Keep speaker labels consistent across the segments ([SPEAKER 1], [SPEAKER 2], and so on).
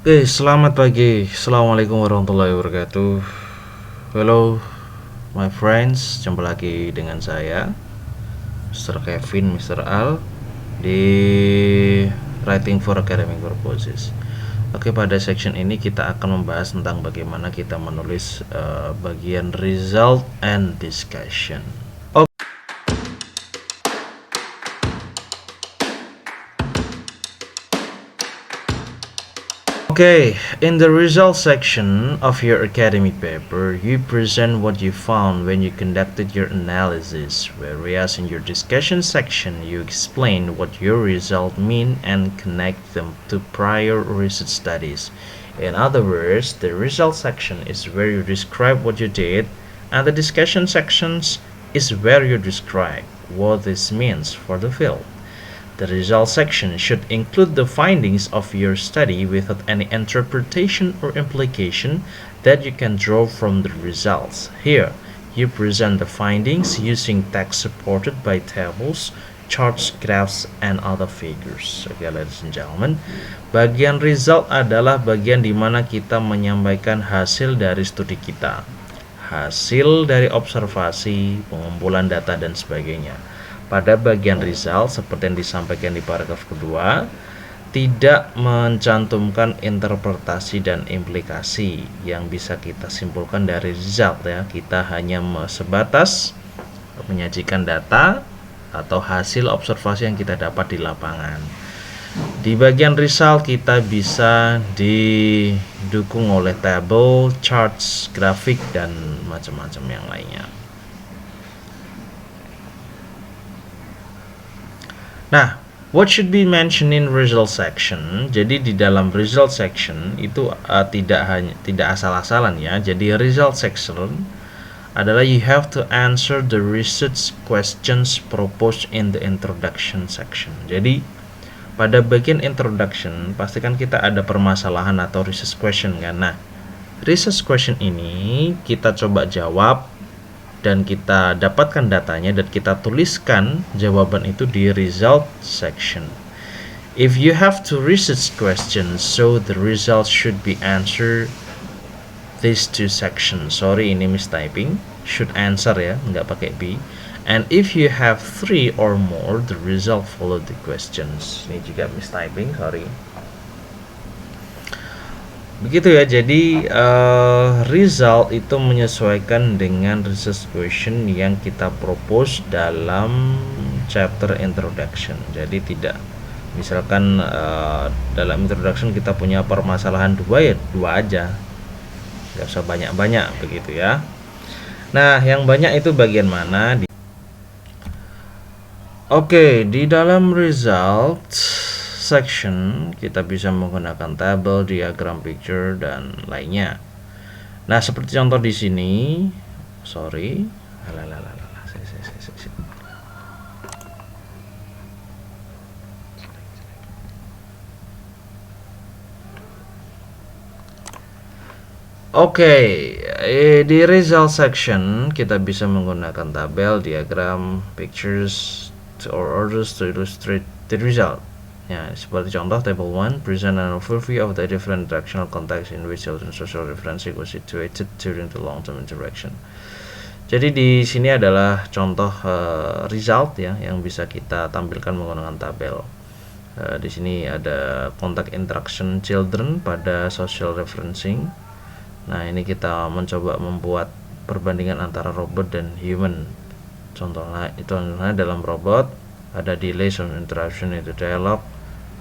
[SPEAKER 1] Oke, selamat pagi. Assalamualaikum warahmatullahi wabarakatuh. Hello, my friends. Jumpa lagi dengan saya, Mr. Kevin, Mr. Al, di Writing for Academic Purposes. Oke, pada section ini kita akan membahas tentang bagaimana kita menulis bagian result and discussion. Okay, in the result section of your academic paper, you present what you found when you conducted your analysis, whereas in your discussion section, you explain what your result mean and connect them to prior research studies. In other words, the result section is where you describe what you did, and the discussion sections is where you describe what this means for the field. The result section should include the findings of your study without any interpretation or implication that you can draw from the results. Here, you present the findings using text supported by tables, charts, graphs, and other figures. Okay, ladies and gentlemen, bagian result adalah bagian di mana kita menyampaikan hasil dari studi kita, hasil dari observasi, pengumpulan data, dan sebagainya. Pada bagian result, seperti yang disampaikan di paragraf kedua, tidak mencantumkan interpretasi dan implikasi yang bisa kita simpulkan dari result ya. Kita hanya sebatas menyajikan data atau hasil observasi yang kita dapat di lapangan. Di bagian result kita bisa didukung oleh table, charts, grafik, dan macam-macam yang lainnya. Nah, what should be mentioned in result section? Jadi di dalam result section itu tidak asal-asalan ya. Jadi result section adalah you have to answer the research questions proposed in the introduction section. Jadi pada bagian introduction pastikan kita ada permasalahan atau research question kan. Nah, research question ini kita coba jawab dan kita dapatkan datanya dan kita tuliskan jawaban itu di result section. If you have to research questions, so the results should be answer these two sections. Sorry, ini mistyping. Should answer ya, nggak pakai be. And if you have 3 or more, the result follow the questions. Ini juga mistyping, sorry. Begitu ya, jadi result itu menyesuaikan dengan research question yang kita propose dalam chapter introduction. Jadi tidak, misalkan dalam introduction kita punya permasalahan 2 ya 2 aja, nggak usah banyak-banyak begitu ya. Nah, yang banyak itu bagian mana? Oke, di dalam result section kita bisa menggunakan tabel, diagram, picture, dan lainnya. Nah, seperti contoh di sini, sorry, Oke, di result section kita bisa menggunakan tabel, diagram, pictures, or orders to illustrate the result. Ya, seperti contoh table 1 present an overview of the different interactional context in which children social referencing was situated during the long-term interaction. Jadi di sini adalah contoh result ya yang bisa kita tampilkan menggunakan tabel. Di sini ada contact interaction children pada social referencing. Nah, ini kita mencoba membuat perbandingan antara robot dan human. Contohnya dalam robot ada delay on interaction into dialogue,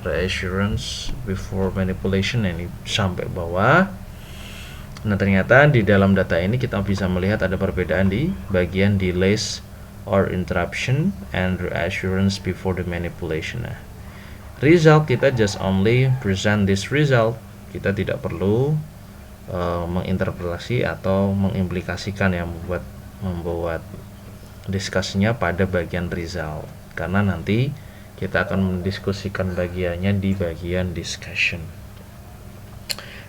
[SPEAKER 1] reassurance before manipulation, ini sampai bawah. Nah, ternyata di dalam data ini kita bisa melihat ada perbedaan di bagian delays or interruption and reassurance before the manipulation. Nah, result kita just only present this result. Kita tidak perlu menginterpretasi atau mengimplikasikan yang membuat diskusinya pada bagian result, karena nanti kita akan mendiskusikan bagiannya di bagian discussion.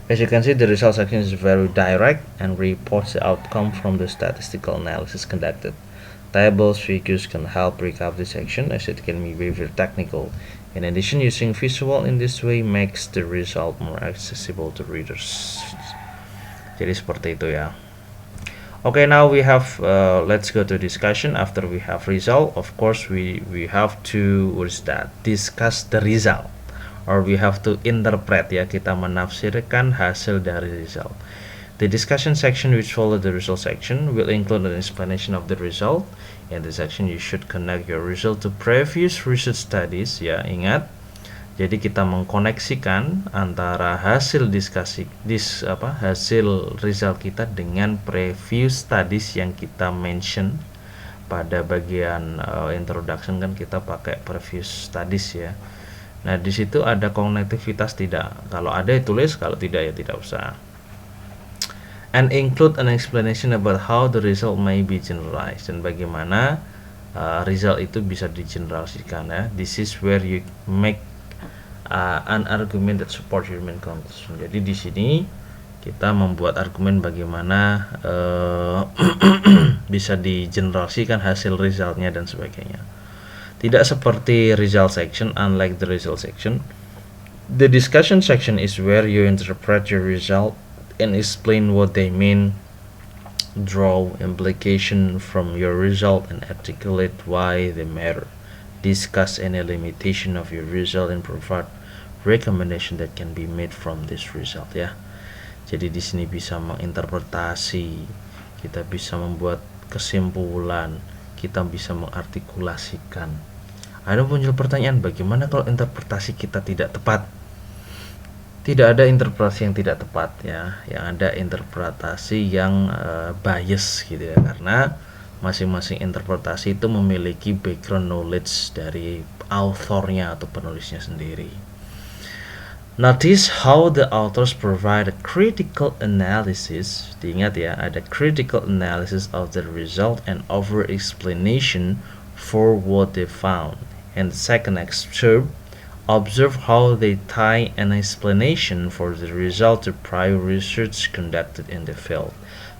[SPEAKER 1] As you can see, the result section is very direct and reports the outcome from the statistical analysis conducted. Tables, figures can help recap this section as it can be very technical. In addition, using visual in this way makes the result more accessible to readers. Jadi seperti itu ya. Okay, now we have let's go to discussion. After we have result, of course we have to discuss the result, or we have to interpret ya, kita menafsirkan hasil dari result. The discussion section which follow the result section will include an explanation of the result. In this section you should connect your result to previous research studies ya, ingat. Jadi kita mengkoneksikan antara hasil hasil result kita dengan previous studies yang kita mention pada bagian introduction, kan kita pakai previous studies ya. Nah, di situ ada konektivitas tidak? Kalau ada ya tulis, kalau tidak ya tidak usah. And include an explanation about how the result may be generalized, dan bagaimana result itu bisa digeneralisasikan ya. This is where you make an argument that support your main conclusion. Jadi di sini kita membuat argumen bagaimana bisa digeneralisasikan hasil resultnya dan sebagainya. Tidak seperti result section, unlike the result section, the discussion section is where you interpret your result and explain what they mean, draw implication from your result and articulate why they matter. Discuss any limitation of your result and provide recommendation that can be made from this result ya. Jadi di sini bisa menginterpretasi, kita bisa membuat kesimpulan, kita bisa mengartikulasikan. Ada muncul pertanyaan, bagaimana kalau interpretasi kita tidak tepat? Tidak ada interpretasi yang tidak tepat ya, yang ada interpretasi yang bias gitu ya, karena masing-masing interpretasi itu memiliki background knowledge dari authornya atau penulisnya sendiri. Notice how the authors provide a critical analysis. Diingat ya, ada critical analysis of the result and over explanation for what they found. And the second excerpt, observe how they tie an explanation for the result to prior research conducted in the field.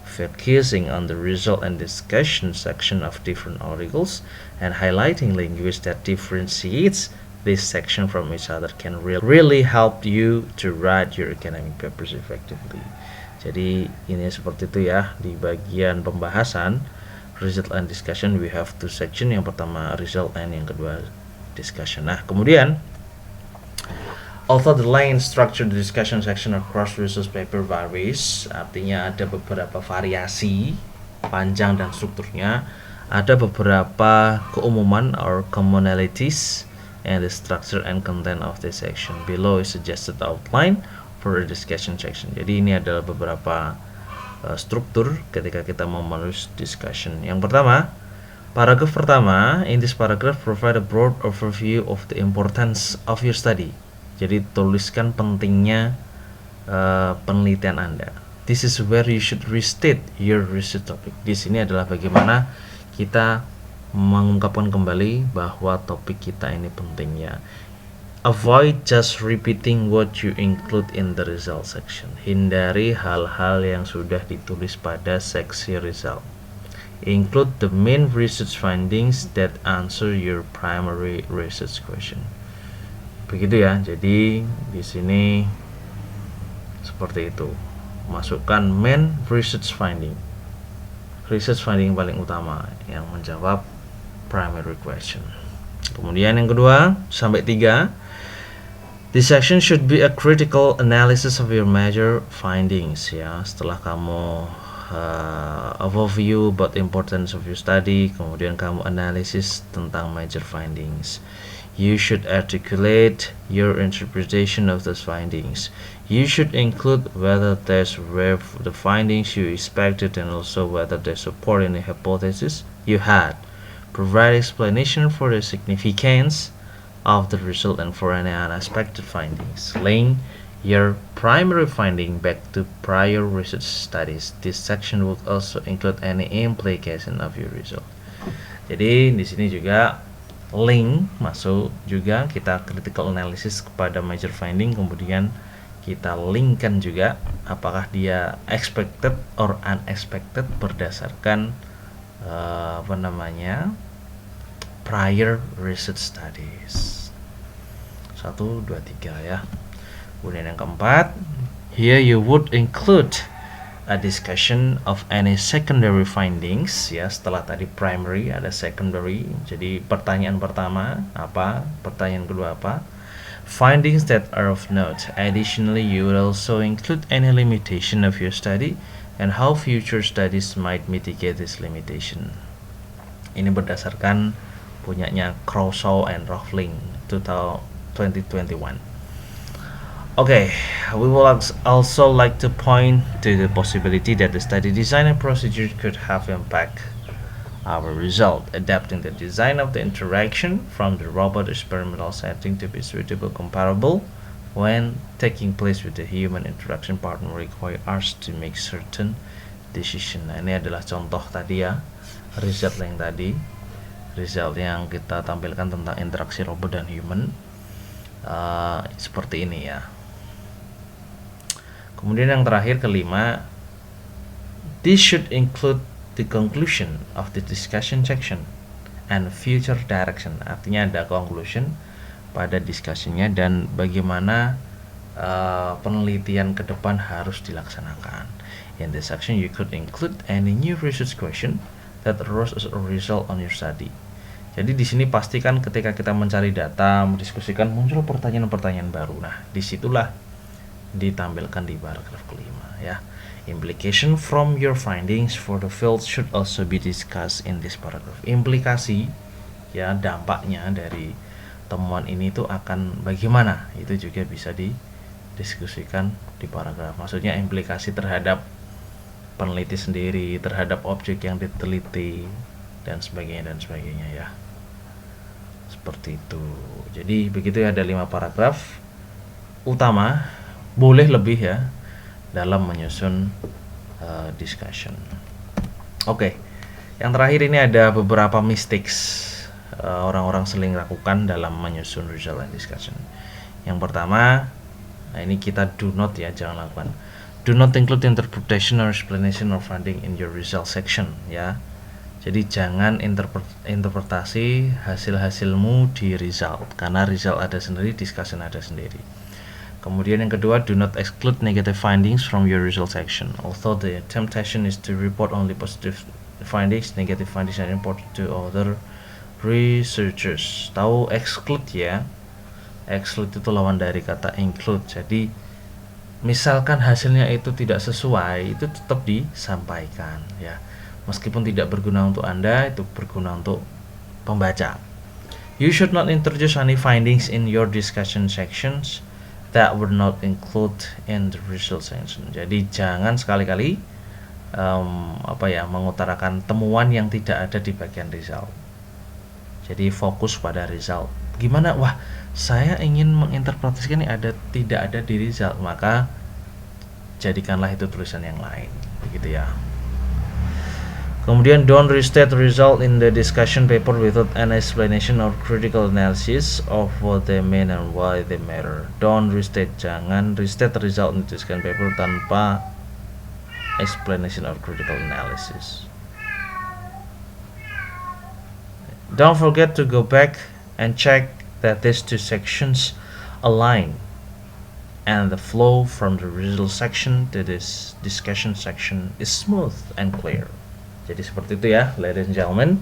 [SPEAKER 1] Focusing on the result and discussion section of different articles and highlighting language that differentiates this section from each other can really help you to write your academic papers effectively. Jadi ini seperti itu ya, di bagian pembahasan result and discussion we have two section, yang pertama result and yang kedua discussion. Nah, kemudian although the length structure the discussion section across research paper varies, artinya ada beberapa variasi panjang dan strukturnya, ada beberapa keumuman or commonalities and the structure and content of this section. Below is suggested outline for the discussion section. Jadi ini adalah beberapa struktur ketika kita mau menulis discussion. Yang pertama, paragraf pertama, in this paragraph provide a broad overview of the importance of your study. Jadi tuliskan pentingnya penelitian Anda. This is where you should restate your research topic. Di sini adalah bagaimana kita mengungkapkan kembali bahwa topik kita ini pentingnya. Avoid just repeating what you include in the result section. Hindari hal-hal yang sudah ditulis pada seksi result. Include the main research findings that answer your primary research question. Begitu ya. Jadi di sini seperti itu. Masukkan main research finding. Research finding paling utama yang menjawab primary question. Kemudian yang kedua sampai 3. This section should be a critical analysis of your major findings ya. Setelah kamu overview about the importance of your study, kemudian kamu analisis tentang major findings. You should articulate your interpretation of those findings. You should include whether these were the findings you expected and also whether they support any hypothesis you had. Provide explanation for the significance of the result and for any unexpected findings. Link your primary finding back to prior research studies. This section would also include any implication of your result. Jadi di sini juga link masuk juga, kita critical analysis kepada major finding, kemudian kita linkkan juga apakah dia expected or unexpected berdasarkan prior research studies. 1, 2, 3 ya. Kemudian yang keempat, here you would include a discussion of any secondary findings ya. Setelah tadi primary ada secondary. Jadi pertanyaan pertama apa, pertanyaan kedua apa, findings that are of note. Additionally, you will also include any limitation of your study and how future studies might mitigate this limitation. Ini berdasarkan punyanya Croushaw and Roefling 2021. Okay, we will also like to point to the possibility that the study design and procedure could have impact our result. Adapting the design of the interaction from the robot experimental setting to be suitable comparable when taking place with the human interaction partner require us to make certain decision. Nah, ini adalah contoh tadi ya, result yang kita tampilkan tentang interaksi robot dan human. Seperti ini ya. Kemudian yang terakhir kelima, this should include the conclusion of the discussion section and future direction. Artinya ada conclusion pada discussionnya dan bagaimana penelitian ke depan harus dilaksanakan. In this section you could include any new research question that arose as a result on your study. Jadi di sini pastikan ketika kita mencari data, mendiskusikan, muncul pertanyaan-pertanyaan baru. Nah, disitulah ditampilkan di paragraf kelima ya. Implication from your findings for the field should also be discussed in this paragraph. Implikasi ya, dampaknya dari temuan ini tuh akan bagaimana, itu juga bisa didiskusikan di paragraf. Maksudnya implikasi terhadap peneliti sendiri, terhadap objek yang diteliti dan sebagainya ya. Seperti itu. Jadi begitu ya, ada 5 paragraf utama, boleh lebih ya dalam menyusun discussion. Oke, yang terakhir ini ada beberapa mistakes orang-orang sering lakukan dalam menyusun result and discussion. Yang pertama, nah ini kita do not ya, jangan lakukan. Do not include interpretation or explanation or finding in your result section ya. Jadi jangan interpretasi hasil-hasilmu di result, karena result ada sendiri, discussion ada sendiri. Kemudian yang kedua, do not exclude negative findings from your result section. Although the temptation is to report only positive findings, negative findings are important to other researchers. Tahu exclude ya? Exclude itu lawan dari kata include. Jadi misalkan hasilnya itu tidak sesuai, itu tetap disampaikan ya. Meskipun tidak berguna untuk Anda, itu berguna untuk pembaca. You should not introduce any findings in your discussion sections that were not included in the result section. Jadi jangan sekali-kali mengutarakan temuan yang tidak ada di bagian result. Jadi fokus pada result. Gimana? Wah, saya ingin menginterpretasikan ini tidak ada di result, maka jadikanlah itu tulisan yang lain, begitu ya. Kemudian don't restate the result in the discussion paper without an explanation or critical analysis of what they mean and why they matter. Don't restate, jangan restate the result in the discussion paper tanpa explanation or critical analysis. Don't forget to go back and check that these two sections align and the flow from the result section to this discussion section is smooth and clear. Jadi seperti itu ya, ladies and gentlemen.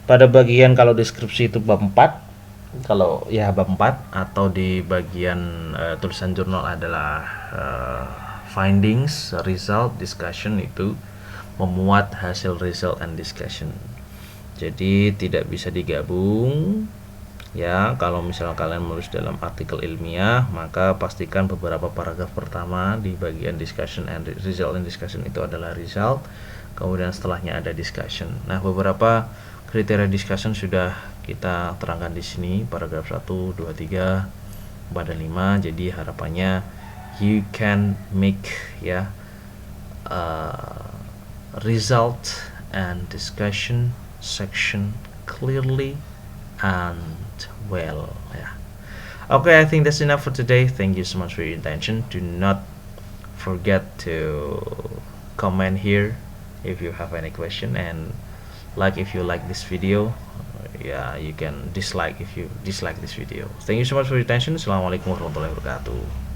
[SPEAKER 1] Pada bagian kalau deskripsi itu bab 4, kalau ya bab 4, atau di bagian tulisan jurnal adalah findings, result, discussion, itu memuat hasil result and discussion. Jadi tidak bisa digabung ya. Kalau misalnya kalian menulis dalam artikel ilmiah, maka pastikan beberapa paragraf pertama di bagian discussion and result and discussion itu adalah result, kemudian setelahnya ada discussion. Nah, beberapa kriteria discussion sudah kita terangkan di sini, paragraf 1, 2, 3, 4, dan 5. Jadi harapannya you can make ya result and discussion section clearly and well ya. Okay, I think that's enough for today. Thank you so much for your attention. Do not forget to comment here if you have any question, and if you like this video, yeah, you can dislike if you dislike this video. Thank you so much for your attention. Assalamualaikum warahmatullahi wabarakatuh.